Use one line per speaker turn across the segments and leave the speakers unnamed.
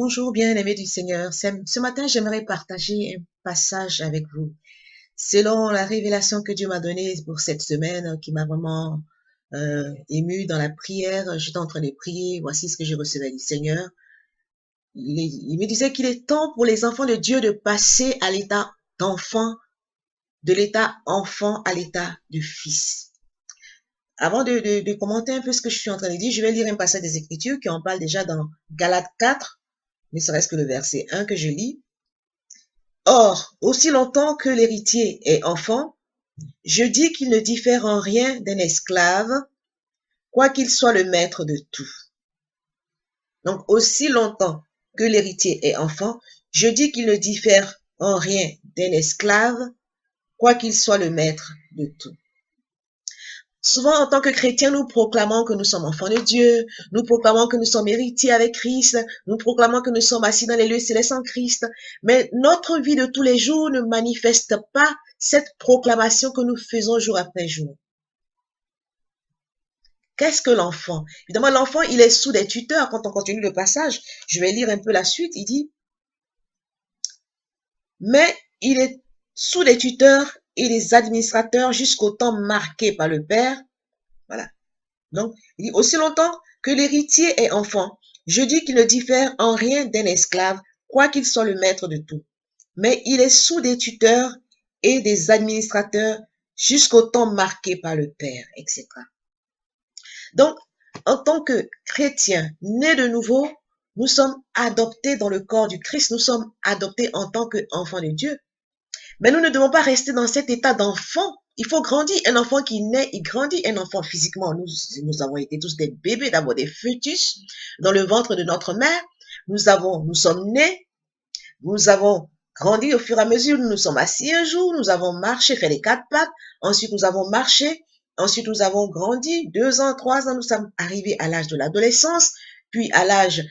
Bonjour bien-aimés du Seigneur. Ce matin, j'aimerais partager un passage avec vous. Selon la révélation que Dieu m'a donnée pour cette semaine, qui m'a vraiment ému dans la prière, j'étais en train de prier, voici ce que je recevais du Seigneur. Il me disait qu'il est temps pour les enfants de Dieu de passer à l'état d'enfant, de l'état enfant à l'état de fils. Avant de commenter un peu ce que je suis en train de dire, je vais lire un passage des Écritures qui en parle déjà dans Galates 4, ne serait-ce que le verset 1 que je lis. Or, aussi longtemps que l'héritier est enfant, je dis qu'il ne diffère en rien d'un esclave, quoiqu'il soit le maître de tout. Donc, aussi longtemps que l'héritier est enfant, je dis qu'il ne diffère en rien d'un esclave, quoiqu'il soit le maître de tout. Souvent, en tant que chrétiens, nous proclamons que nous sommes enfants de Dieu, nous proclamons que nous sommes héritiers avec Christ, nous proclamons que nous sommes assis dans les lieux célestes en Christ, mais notre vie de tous les jours ne manifeste pas cette proclamation que nous faisons jour après jour. Qu'est-ce que l'enfant? Évidemment, l'enfant, il est sous des tuteurs. Quand on continue le passage, je vais lire un peu la suite, il dit, mais il est sous des tuteurs et des administrateurs jusqu'au temps marqué par le Père. Voilà. Donc, il dit, aussi longtemps que l'héritier est enfant, je dis qu'il ne diffère en rien d'un esclave, quoiqu'il soit le maître de tout. Mais il est sous des tuteurs et des administrateurs jusqu'au temps marqué par le Père, etc. Donc, en tant que chrétiens nés de nouveau, nous sommes adoptés dans le corps du Christ, nous sommes adoptés en tant qu'enfants de Dieu. Mais nous ne devons pas rester dans cet état d'enfant. Il faut grandir. Un enfant qui naît, il grandit. Un enfant physiquement, nous avons été tous des bébés, d'abord des fœtus dans le ventre de notre mère. Nous sommes nés, nous avons grandi au fur et à mesure. Nous nous sommes assis un jour, nous avons marché, fait les 4 pattes. Ensuite, nous avons marché. Ensuite, nous avons grandi. 2 ans, 3 ans, nous sommes arrivés à l'âge de l'adolescence, puis à l'âge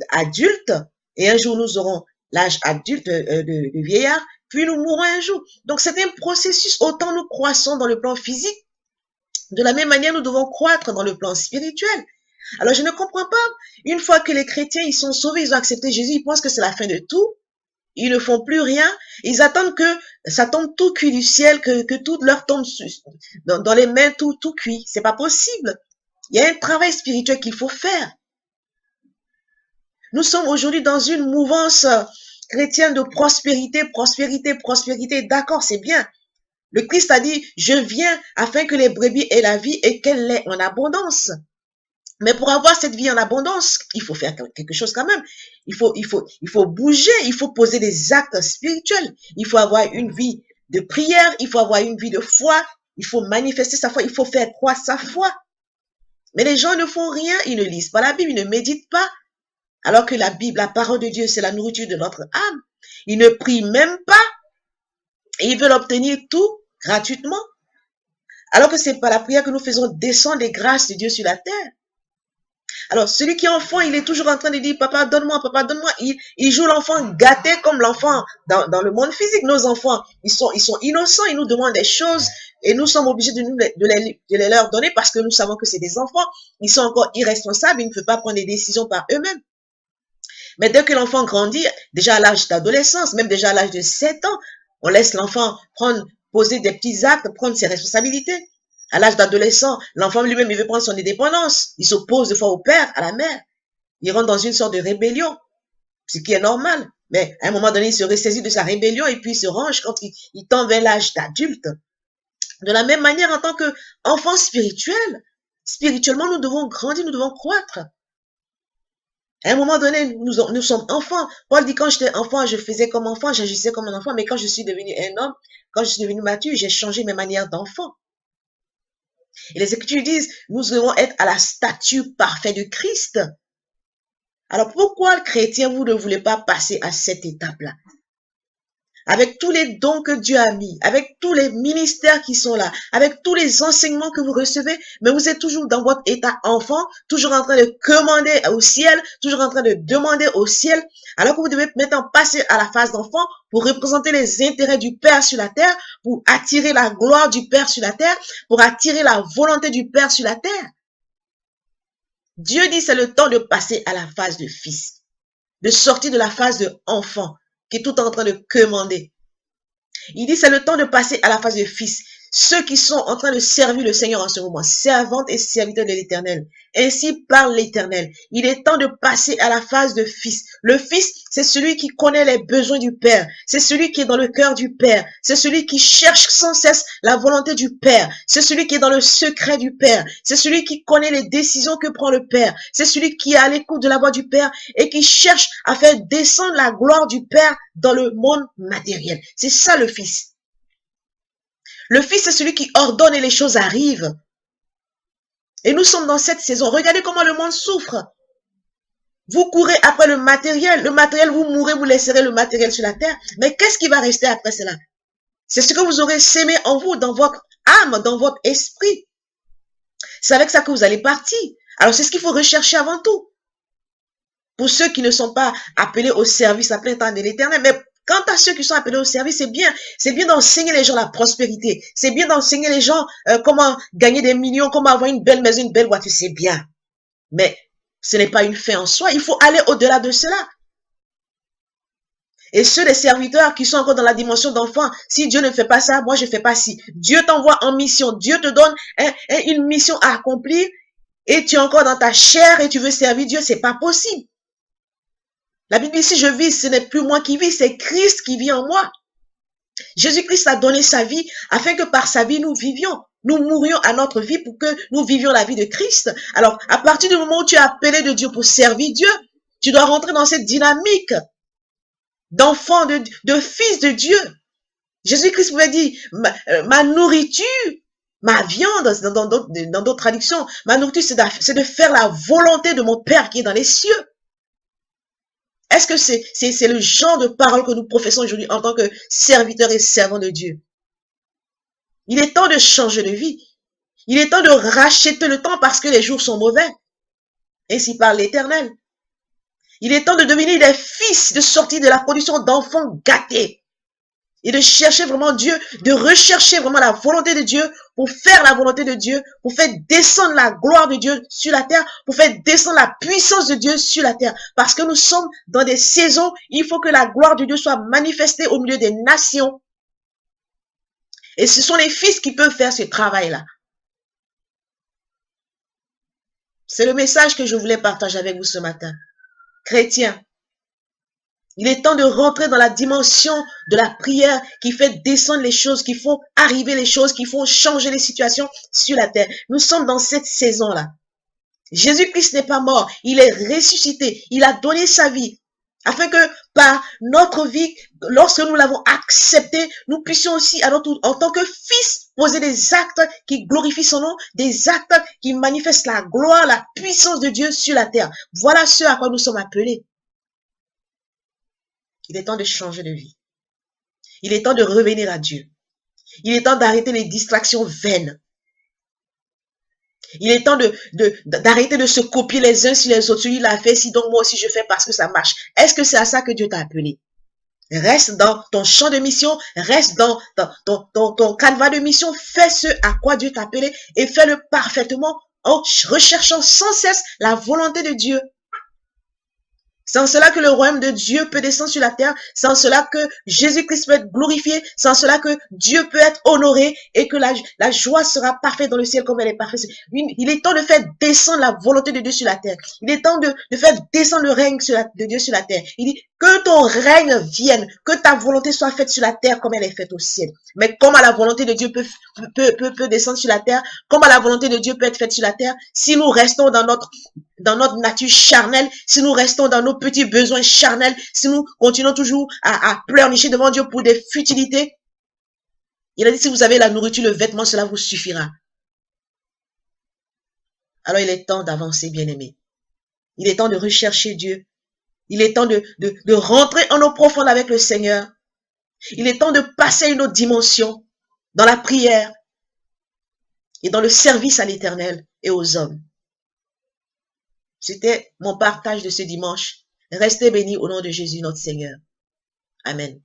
adulte. Et un jour, nous aurons l'âge adulte de vieillard, puis nous mourrons un jour. Donc, c'est un processus. Autant nous croissons dans le plan physique, de la même manière, nous devons croître dans le plan spirituel. Alors, je ne comprends pas. Une fois que les chrétiens, ils sont sauvés, ils ont accepté Jésus, ils pensent que c'est la fin de tout. Ils ne font plus rien. Ils attendent que ça tombe tout cuit du ciel, que tout leur tombe dans les mains, tout cuit. C'est pas possible. Il y a un travail spirituel qu'il faut faire. Nous sommes aujourd'hui dans une mouvance chrétienne de prospérité, prospérité, prospérité. D'accord, c'est bien. Le Christ a dit, je viens afin que les brebis aient la vie et qu'elle l'ait en abondance. Mais pour avoir cette vie en abondance, il faut faire quelque chose quand même. Il faut bouger, il faut poser des actes spirituels. Il faut avoir une vie de prière, il faut avoir une vie de foi, il faut manifester sa foi, il faut faire croître sa foi. Mais les gens ne font rien, ils ne lisent pas la Bible, ils ne méditent pas. Alors que la Bible, la parole de Dieu, c'est la nourriture de notre âme. Ils ne prient même pas et ils veulent obtenir tout gratuitement. Alors que c'est par la prière que nous faisons descendre les grâces de Dieu sur la terre. Alors, celui qui est enfant, il est toujours en train de dire, papa, donne-moi, papa, donne-moi. Il joue l'enfant gâté comme l'enfant dans le monde physique. Nos enfants, ils sont innocents, ils nous demandent des choses et nous sommes obligés de les leur donner parce que nous savons que c'est des enfants. Ils sont encore irresponsables, ils ne peuvent pas prendre des décisions par eux-mêmes. Mais dès que l'enfant grandit, déjà à l'âge d'adolescence, même déjà à l'âge de 7 ans, on laisse l'enfant poser des petits actes, prendre ses responsabilités. À l'âge d'adolescent, l'enfant lui-même, il veut prendre son indépendance. Il s'oppose des fois au père, à la mère. Il rentre dans une sorte de rébellion, ce qui est normal. Mais à un moment donné, il se ressaisit de sa rébellion et puis il se range quand il tend vers l'âge d'adulte. De la même manière, en tant qu'enfant spirituel, spirituellement, nous devons grandir, nous devons croître. À un moment donné, nous sommes enfants. Paul dit, quand j'étais enfant, je faisais comme enfant, j'agissais comme un enfant, mais quand je suis devenu un homme, quand je suis devenu mature, j'ai changé mes manières d'enfant. Et les Écritures disent, nous devons être à la stature parfaite de Christ. Alors pourquoi, chrétien, vous ne voulez pas passer à cette étape-là? Avec tous les dons que Dieu a mis, avec tous les ministères qui sont là, avec tous les enseignements que vous recevez, mais vous êtes toujours dans votre état enfant, toujours en train de commander au ciel, toujours en train de demander au ciel, alors que vous devez maintenant passer à la phase d'enfant pour représenter les intérêts du Père sur la terre, pour attirer la gloire du Père sur la terre, pour attirer la volonté du Père sur la terre. Dieu dit c'est le temps de passer à la phase de fils. de sortir de la phase de enfant, qui est tout en train de commander. Il dit, c'est le temps de passer à la phase de fils. Ceux qui sont en train de servir le Seigneur en ce moment, servantes et serviteurs de l'Éternel. Ainsi parle l'Éternel. Il est temps de passer à la phase de fils. Le fils, c'est celui qui connaît les besoins du Père. C'est celui qui est dans le cœur du Père. C'est celui qui cherche sans cesse la volonté du Père. C'est celui qui est dans le secret du Père. C'est celui qui connaît les décisions que prend le Père. C'est celui qui est à l'écoute de la voix du Père et qui cherche à faire descendre la gloire du Père dans le monde matériel. C'est ça le fils. Le fils, c'est celui qui ordonne et les choses arrivent. Et nous sommes dans cette saison. Regardez comment le monde souffre. Vous courez après le matériel. Le matériel, vous mourrez, vous laisserez le matériel sur la terre. Mais qu'est-ce qui va rester après cela? C'est ce que vous aurez sémé en vous, dans votre âme, dans votre esprit. C'est avec ça que vous allez partir. Alors, c'est ce qu'il faut rechercher avant tout. Pour ceux qui ne sont pas appelés au service à plein temps de l'Éternel, mais quant à ceux qui sont appelés au service, c'est bien d'enseigner les gens la prospérité. C'est bien d'enseigner les gens comment gagner des millions, comment avoir une belle maison, une belle voiture. C'est bien. Mais ce n'est pas une fin en soi. Il faut aller au-delà de cela. Et ceux des serviteurs qui sont encore dans la dimension d'enfant, si Dieu ne fait pas ça, moi je ne fais pas ci. Dieu t'envoie en mission. Dieu te donne une mission à accomplir et tu es encore dans ta chair et tu veux servir Dieu. C'est pas possible. La Bible dit, si je vis, ce n'est plus moi qui vis, c'est Christ qui vit en moi. Jésus-Christ a donné sa vie afin que par sa vie, nous vivions. Nous mourions à notre vie pour que nous vivions la vie de Christ. Alors, à partir du moment où tu es appelé de Dieu pour servir Dieu, tu dois rentrer dans cette dynamique d'enfant, de fils de Dieu. Jésus-Christ pouvait dire, ma nourriture, ma viande, dans d'autres traductions, ma nourriture, c'est de faire la volonté de mon Père qui est dans les cieux. Est-ce que c'est le genre de parole que nous professons aujourd'hui en tant que serviteurs et servants de Dieu? Il est temps de changer de vie. Il est temps de racheter le temps parce que les jours sont mauvais. Ainsi parle l'Éternel. Il est temps de devenir des fils, de sortir de la condition d'enfants gâtés. Et de chercher vraiment Dieu, de rechercher vraiment la volonté de Dieu pour faire la volonté de Dieu, pour faire descendre la gloire de Dieu sur la terre, pour faire descendre la puissance de Dieu sur la terre. Parce que nous sommes dans des saisons, il faut que la gloire de Dieu soit manifestée au milieu des nations. Et ce sont les fils qui peuvent faire ce travail-là. C'est le message que je voulais partager avec vous ce matin. Chrétiens, il est temps de rentrer dans la dimension de la prière qui fait descendre les choses, qui font arriver les choses, qui font changer les situations sur la terre. Nous sommes dans cette saison-là. Jésus-Christ n'est pas mort, il est ressuscité, il a donné sa vie afin que par notre vie, lorsque nous l'avons accepté, nous puissions aussi en tant que fils poser des actes qui glorifient son nom, des actes qui manifestent la gloire, la puissance de Dieu sur la terre. Voilà ce à quoi nous sommes appelés. Il est temps de changer de vie. Il est temps de revenir à Dieu. Il est temps d'arrêter les distractions vaines. Il est temps d'arrêter de se copier les uns sur les autres. Celui l'a fait, si donc moi aussi je fais parce que ça marche. Est-ce que c'est à ça que Dieu t'a appelé? Reste dans ton champ de mission, reste dans ton canevas de mission. Fais ce à quoi Dieu t'a appelé et fais-le parfaitement en recherchant sans cesse la volonté de Dieu. C'est en cela que le royaume de Dieu peut descendre sur la terre. C'est en cela que Jésus-Christ peut être glorifié. C'est en cela que Dieu peut être honoré et que la joie sera parfaite dans le ciel comme elle est parfaite. Il est temps de faire descendre la volonté de Dieu sur la terre. Il est temps de faire descendre le règne de Dieu sur la terre. Il dit que ton règne vienne, que ta volonté soit faite sur la terre comme elle est faite au ciel. Mais comment la volonté de Dieu peut descendre sur la terre, comment la volonté de Dieu peut être faite sur la terre, si nous restons dans notre nature charnelle, si nous restons dans nos petits besoins charnels, si nous continuons toujours à pleurnicher devant Dieu pour des futilités. Il a dit, si vous avez la nourriture, le vêtement, cela vous suffira. Alors il est temps d'avancer, bien-aimés. Il est temps de rechercher Dieu. Il est temps de rentrer en eau profonde avec le Seigneur. Il est temps de passer à une autre dimension dans la prière et dans le service à l'Éternel et aux hommes. C'était mon partage de ce dimanche. Restez bénis au nom de Jésus notre Seigneur. Amen.